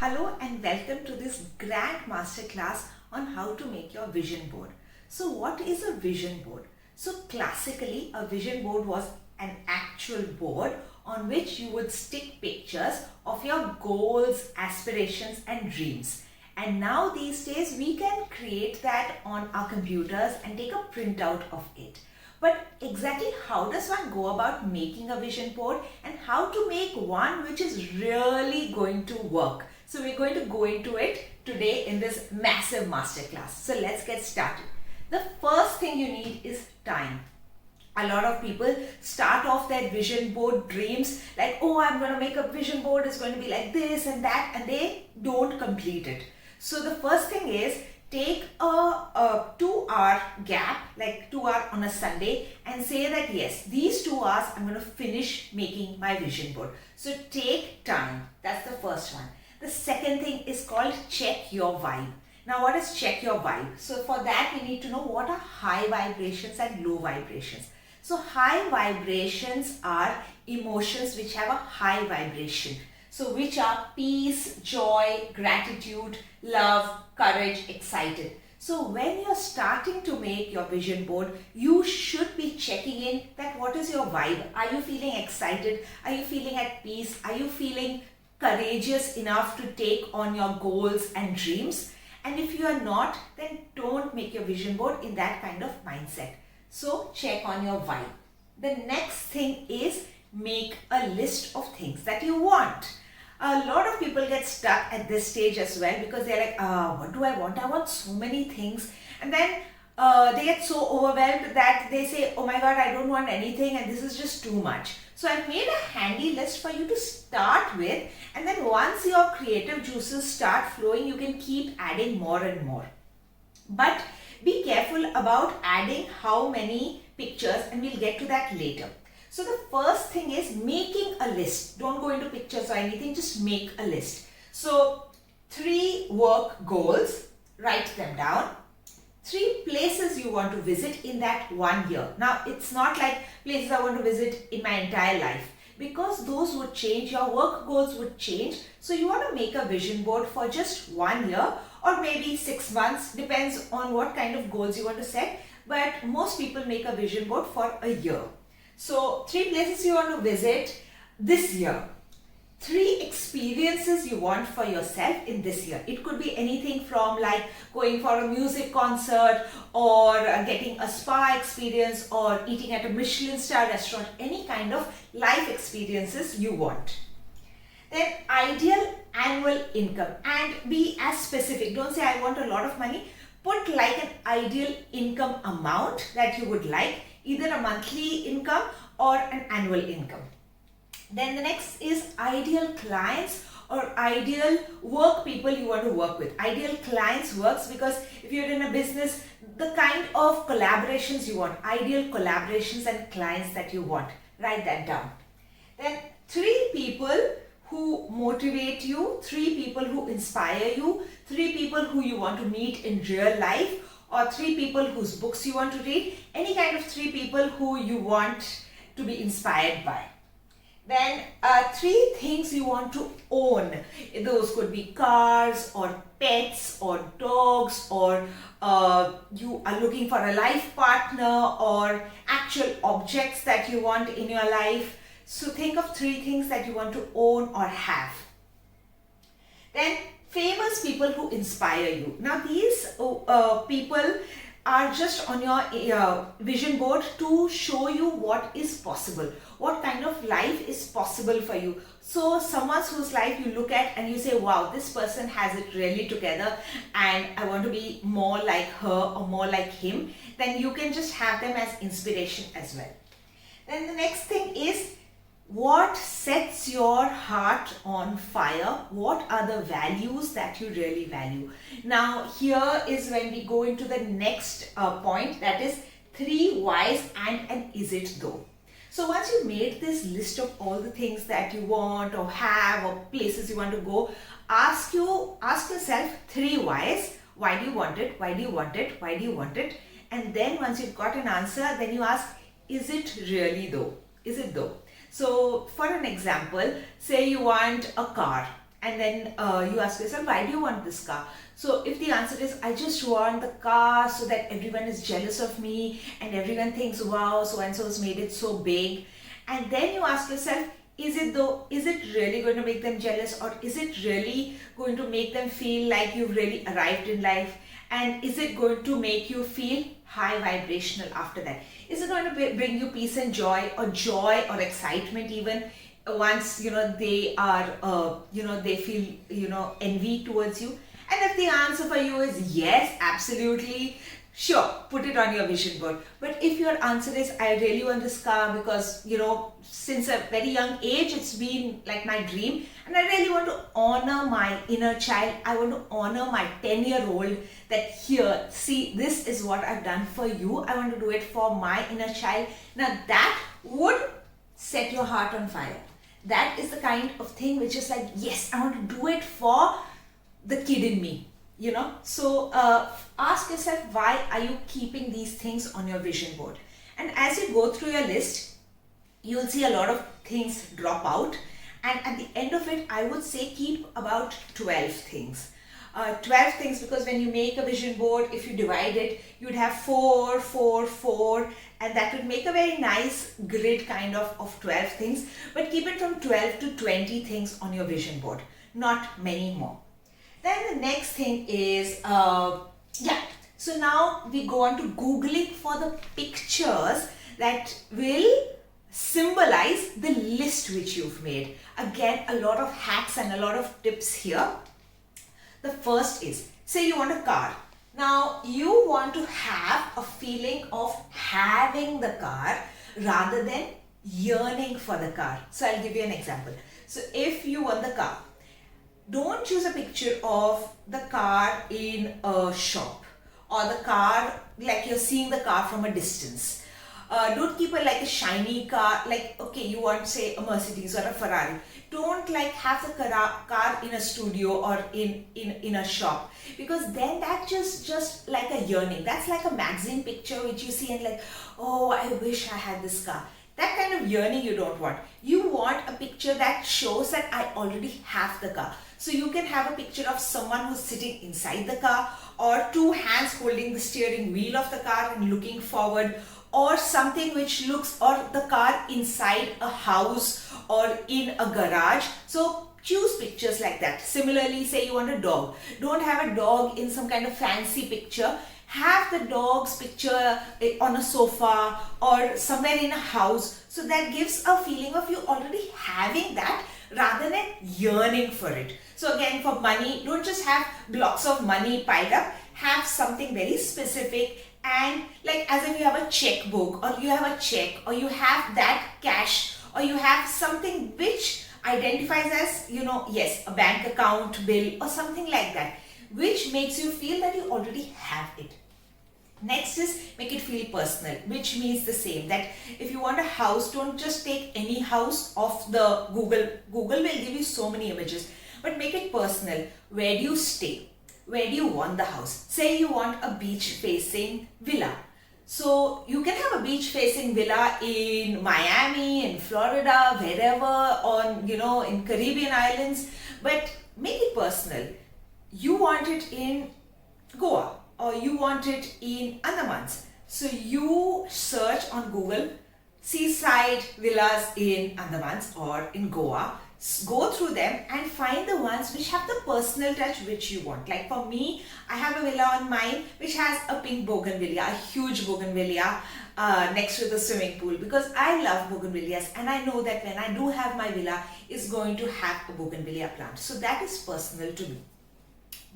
Hello and welcome to this grand masterclass on how to make your vision board. So what is a vision board? So classically a vision board was an actual board on which you would stick pictures of your goals, aspirations and dreams. And now these days we can create that on our computers and take a printout of it. But exactly how does one go about making a vision board and how to make one which is really going to work? So we're going to go into it today in this massive masterclass. So let's get started. The first thing you need is time. A lot of people start off their vision board dreams like, oh, I'm going to make a vision board, it's going to be like this and that, and they don't complete it. So the first thing is take a 2-hour gap, like 2 hours on a Sunday, and say that yes, these 2 hours I'm going to finish making my vision board. So take time. That's the first one. The second thing is called check your vibe. Now what is check your vibe? So for that we need to know what are high vibrations and low vibrations. So high vibrations are emotions which have a high vibration. So which are peace, joy, gratitude, love, courage, excited. So when you're starting to make your vision board, you should be checking in that what is your vibe. Are you feeling excited? Are you feeling at peace? Are you feeling courageous enough to take on your goals and dreams? And if you are not, then don't make your vision board in that kind of mindset. So check on your vibe. The next thing is make a list of things that you want. A lot of people get stuck at this stage as well because they're like, what do I want? I want so many things. And then they get so overwhelmed that they say, oh my God, I don't want anything and this is just too much. So I've made a handy list for you to start with, and then once your creative juices start flowing, you can keep adding more and more. But be careful about adding how many pictures, and we'll get to that later. So the first thing is making a list. Don't go into pictures or anything, just make a list. So 3 work goals, write them down. 3 places you want to visit in that 1 year. Now it's not like places I want to visit in my entire life, because those would change, your work goals would change. So you want to make a vision board for just 1 year or maybe 6 months, depends on what kind of goals you want to set. But most people make a vision board for a year. So 3 places you want to visit this year. 3 experiences you want for yourself in this year. It could be anything from like going for a music concert or getting a spa experience or eating at a Michelin star restaurant, any kind of life experiences you want. Then ideal annual income, and be as specific. Don't say I want a lot of money. Put like an ideal income amount that you would like, either a monthly income or an annual income. Then the next is ideal clients or ideal work people you want to work with. Ideal clients works because if you're in a business, the kind of collaborations you want, ideal collaborations and clients that you want. Write that down. Then 3 people who motivate you, 3 people who inspire you, 3 people who you want to meet in real life, or 3 people whose books you want to read, any kind of 3 people who you want to be inspired by. Then 3 things you want to own. Those could be cars or pets or dogs, or you are looking for a life partner, or actual objects that you want in your life. So think of 3 things that you want to own or have. Then famous people who inspire you. Now these people are just on your vision board to show you what is possible, what kind of life is possible for you. So someone whose life you look at and you say, wow, this person has it really together and I want to be more like her or more like him, then you can just have them as inspiration as well. Then the next thing is, what sets your heart on fire? What are the values that you really value? Now here is when we go into the next point, that is 3 whys and an is it though. So once you made this list of all the things that you want or have or places you want to go, ask yourself 3 whys. Why do you want it? Why do you want it? Why do you want it? And then once you've got an answer, then you ask, is it really though? Is it though? So for an example, say you want a car. And then you ask yourself, why do you want this car? So if the answer is, I just want the car so that everyone is jealous of me and everyone thinks, wow, so and so has made it so big. And then you ask yourself, is it really going to make them jealous, or is it really going to make them feel like you've really arrived in life? And is it going to make you feel high vibrational after that? Is it going to bring you peace and joy or excitement even once they are they feel envy towards you? And if the answer for you is yes, absolutely, sure, put it on your vision board. But if your answer is, I really want this car because since a very young age it's been like my dream, and I really want to honor my inner child, I want to honor my 10-year-old, that here, see, this is what I've done for you, I want to do it for my inner child. Now that would set your heart on fire. That is the kind of thing which is like, yes, I want to do it for the kid in me. So ask yourself, why are you keeping these things on your vision board? And as you go through your list, you'll see a lot of things drop out, and at the end of it, I would say keep about 12 things. 12 things, because when you make a vision board, if you divide it, you'd have 4, 4, 4, and that would make a very nice grid kind of 12 things. But keep it from 12 to 20 things on your vision board, not many more. Then the next thing is, so now we go on to Googling for the pictures that will symbolize the list which you've made. Again, a lot of hacks and a lot of tips here. The first is, say you want a car. Now you want to have a feeling of having the car rather than yearning for the car. So I'll give you an example. So if you want the car, don't choose a picture of the car in a shop, or the car like you're seeing the car from a distance. Don't keep it like a shiny car, like, okay, you want, say, a Mercedes or a Ferrari. Don't like have the car in a studio or in a shop, because then that's just like a yearning. That's like a magazine picture which you see and like, oh, I wish I had this car. That kind of yearning you don't want. You want a picture that shows that I already have the car. So you can have a picture of someone who's sitting inside the car, or two hands holding the steering wheel of the car and looking forward, or something which looks, or the car inside a house or in a garage. So choose pictures like that. Similarly, say you want a dog. Don't have a dog in some kind of fancy picture. Have the dog's picture on a sofa or somewhere in a house. So that gives a feeling of you already having that rather than yearning for it. So again, for money, don't just have blocks of money piled up. Have something very specific, and like as if you have a checkbook, or you have a check, or you have that cash, or you have something which identifies as, yes, a bank account, bill, or something like that, which makes you feel that you already have it. Next is make it feel personal, which means the same, that if you want a house, don't just take any house off the Google. Google will give you so many images, but make it personal. Where do you stay? Where do you want the house? Say you want a beach facing villa. So you can have a beach facing villa in Miami, in Florida, wherever, on, in Caribbean islands, but make it personal. You want it in Goa, or you want it in Andamans. So you search on Google seaside villas in Andamans or in Goa. Go through them and find the ones which have the personal touch which you want. Like for me, I have a villa on mine which has a pink bougainvillea, a huge bougainvillea next to the swimming pool, because I love bougainvilleas and I know that when I do have my villa, it's going to have a bougainvillea plant. So that is personal to me.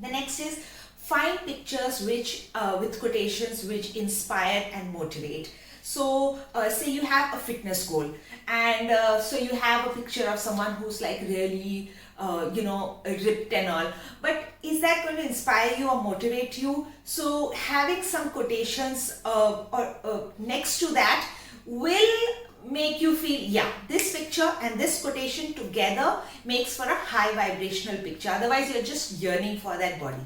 The next is find pictures which with quotations which inspire and motivate. So say you have a fitness goal, and so you have a picture of someone who's like really ripped and all, but is that going to inspire you or motivate you? So having some quotations or next to that will make you feel, yeah, this picture and this quotation together makes for a high vibrational picture. Otherwise you're just yearning for that body.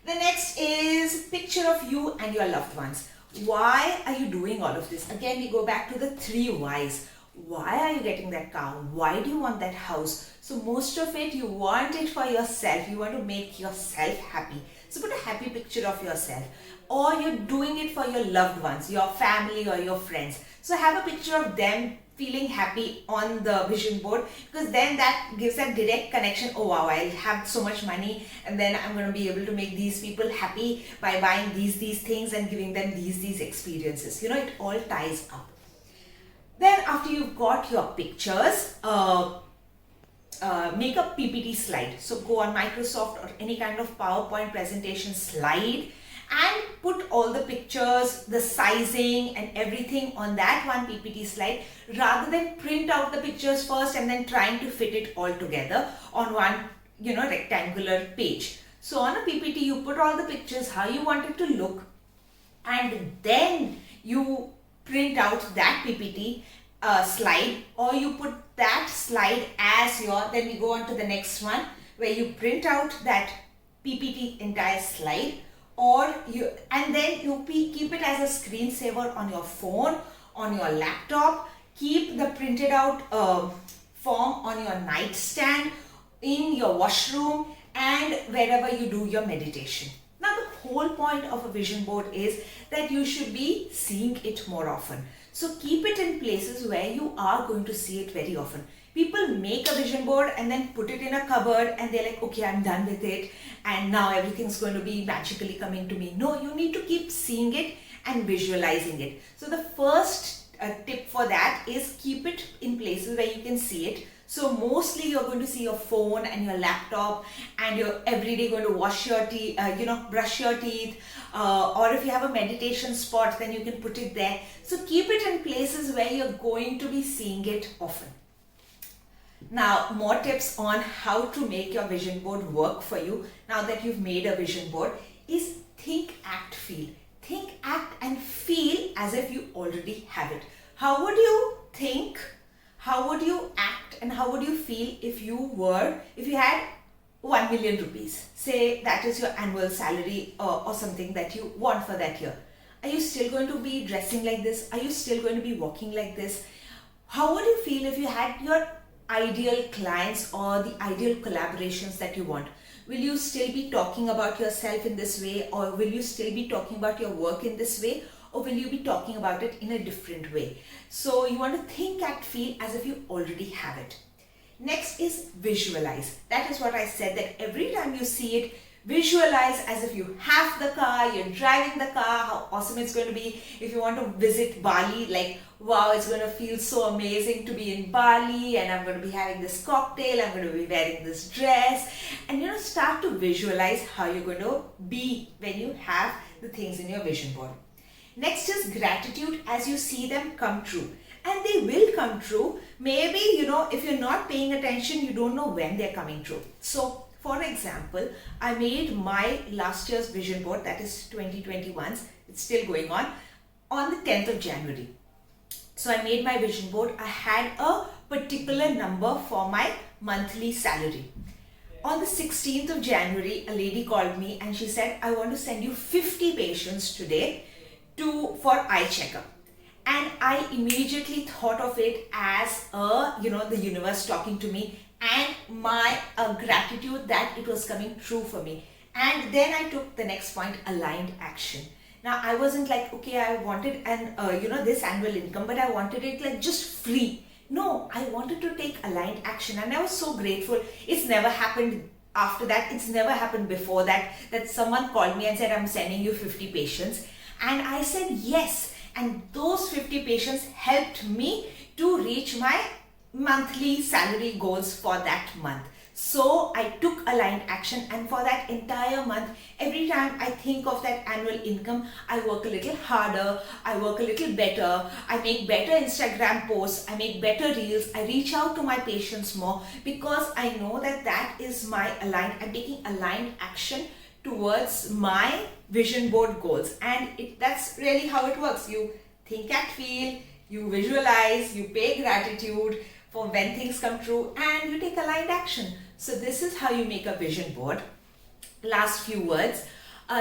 The next is picture of you and your loved ones. Why are you doing all of this? Again, we go back to the 3 whys. Why are you getting that car? Why do you want that house? So most of it, you want it for yourself. You want to make yourself happy. So put a happy picture of yourself. Or you're doing it for your loved ones, your family or your friends. So have a picture of them feeling happy on the vision board, because then that gives that direct connection. Oh wow, I'll have so much money and then I'm going to be able to make these people happy by buying these things and giving them these experiences. You know, it all ties up. Then after you've got your pictures, make a PPT slide. So go on Microsoft or any kind of PowerPoint presentation slide and put all the pictures, the sizing and everything on that one PPT slide, rather than print out the pictures first and then trying to fit it all together on one, rectangular page. So on a PPT, you put all the pictures, how you want it to look, and then you print out that PPT slide, or you put that slide as your, then we go on to the next one where you print out that PPT entire slide, or you, and then you keep it as a screensaver on your phone, on your laptop. Keep the printed out form on your nightstand, in your washroom, and wherever you do your meditation. Now the whole point of a vision board is that you should be seeing it more often. So keep it in places where you are going to see it very often. People make a vision board and then put it in a cupboard and they're like, okay, I'm done with it and now everything's going to be magically coming to me. No, you need to keep seeing it and visualizing it. So the first tip for that is keep it in places where you can see it. So mostly you're going to see your phone and your laptop, and you're every day going to wash your teeth, brush your teeth, or if you have a meditation spot, then you can put it there. So keep it in places where you're going to be seeing it often. Now, more tips on how to make your vision board work for you now that you've made a vision board is think, act, feel. Think, act and feel as if you already have it. How would you think? How would you act and how would you feel if you had 1 million rupees? Say that is your annual salary or something that you want for that year. Are you still going to be dressing like this? Are you still going to be walking like this? How would you feel if you had your ideal clients or the ideal collaborations that you want? Will you still be talking about yourself in this way, or will you still be talking about your work in this way, or will you be talking about it in a different way? So you want to think, act, feel as if you already have it. Next is visualize. That is what I said, that every time you see it, visualize as if you have the car, you're driving the car, how awesome it's going to be. If you want to visit Bali, like, wow, it's going to feel so amazing to be in Bali, and I'm going to be having this cocktail, I'm going to be wearing this dress, and start to visualize how you're going to be when you have the things in your vision board. Next is gratitude as you see them come true. And they will come true. Maybe, if you're not paying attention, you don't know when they're coming true. So, for example, I made my last year's vision board, that is 2021's, it's still going on the 10th of January. So I made my vision board. I had a particular number for my monthly salary. On the 16th of January, a lady called me and she said, I want to send you 50 patients today for eye checkup. And I immediately thought of it as the universe talking to me, and my gratitude that it was coming true for me. And then I took the next point, aligned action. Now I wasn't like, okay, I wanted this annual income, but I wanted it like just free. No, I wanted to take aligned action, and I was so grateful. It's never happened after that. It's never happened before that someone called me and said, I'm sending you 50 patients. And I said yes. And those 50 patients helped me to reach my monthly salary goals for that month. So I took aligned action, and for that entire month, every time I think of that annual income, I work a little harder, I work a little better, I make better Instagram posts, I make better reels, I reach out to my patients more, because I know that is my aligned, I'm taking aligned action towards my vision board goals. And that's really how it works. You think, act, feel, you visualize, you pay gratitude for when things come true, and you take aligned action. So this is how you make a vision board. Last few words.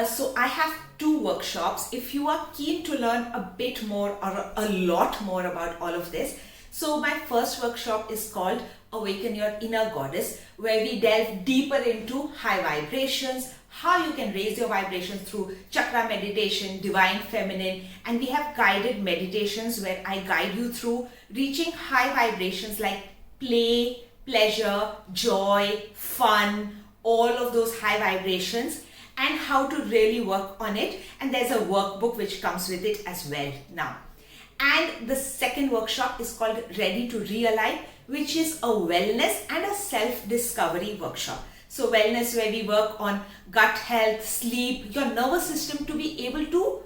So I have 2 workshops. If you are keen to learn a bit more or a lot more about all of this, So my first workshop is called Awaken Your Inner Goddess, where we delve deeper into high vibrations, how you can raise your vibrations through chakra meditation, divine feminine, and we have guided meditations where I guide you through reaching high vibrations like play, pleasure, joy, fun, all of those high vibrations, and how to really work on it. And there's a workbook which comes with it as well now. And the second workshop is called Ready to Realign, which is a wellness and a self-discovery workshop. So wellness, where we work on gut health, sleep, your nervous system to be able to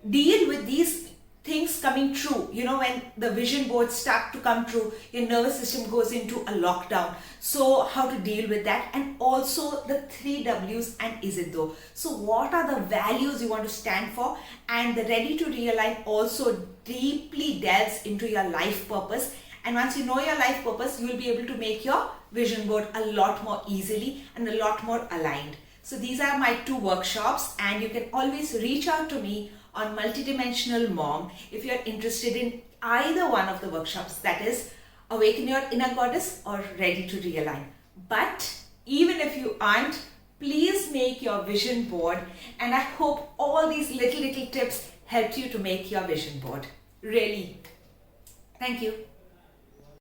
deal with these things coming true. You know, when the vision boards start to come true, your nervous system goes into a lockdown. So how to deal with that, and also the 3 W's and is it though. So what are the values you want to stand for? And the Ready to Realign also deeply delves into your life purpose. And once you know your life purpose, you will be able to make your vision board a lot more easily and a lot more aligned. So these are my 2 workshops, and you can always reach out to me on Multidimensional Mom if you're interested in either one of the workshops, that is Awaken Your Inner Goddess or Ready to Realign. But even if you aren't, please make your vision board, and I hope all these little tips helped you to make your vision board. Really. Thank you.